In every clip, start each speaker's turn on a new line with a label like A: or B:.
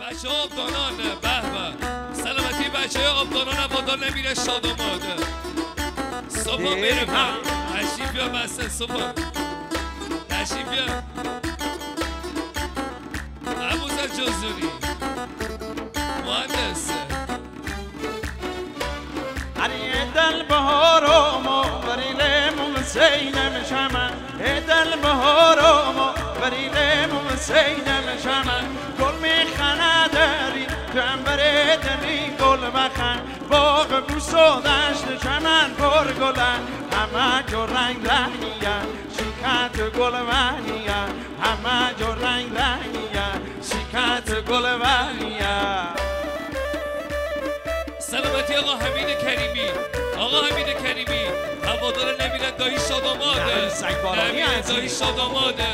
A: بچه ها آبدانان به به سلامتی بچه های آبدانان هوادار نمیره شاداماده صبح میره تشریف بیا بسته صبح تشریف بیا عبوزر جزونی مهندس
B: علی دل بهارم بریلم سینم شمن دل بهارم بریلم سینم شمن گل میخنه داری جنبر دلی گل بخن باغ بوس و دشت چمن پر گلن همه جو رنگ رنگیه شکت گل ونیه همه جو رنگ رنگیه شکت گل ونیه
A: سلامتی آقا حمید کریمی آقا حمید کریمی هوادار نمیره دایی شاداماده نمیره دایی شاداماده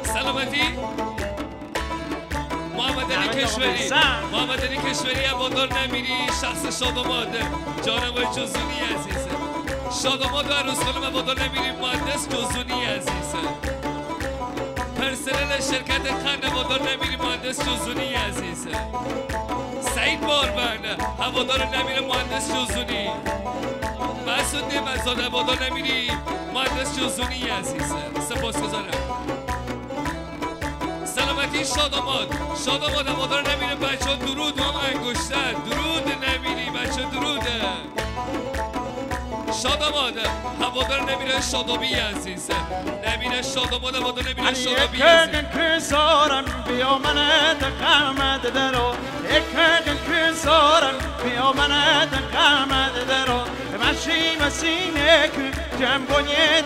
A: سلامتی محمد علی کشوری محمد علی کشوری هوادار نمیری شخص شاداماده جانبای جزونی عزیزه شاداماد و عروس خانم هوادار نمیری مهندس جزونی عزیزه پرسنل شرکت خن هوادار نمیری مهندس جزونی عزیزه سعید باربن هوادار نمیره مهندس جزونی مسعود نعمتزاده هوادار نمیری مهندس جزونی عزیزه سپاسگزارم سلامتی شاداماد هوادار نمیره بچه ها درود هم انگشتر درود نمیری بچه دروده شاداماد هوادار نمیره شادابی عزیزه نمیره شاداماد هوادار نمیره شادابی عزیزه
B: کسارم بیا من دقمت درو کسارم بیا من دقمت درو مشی مسینه که جنبونی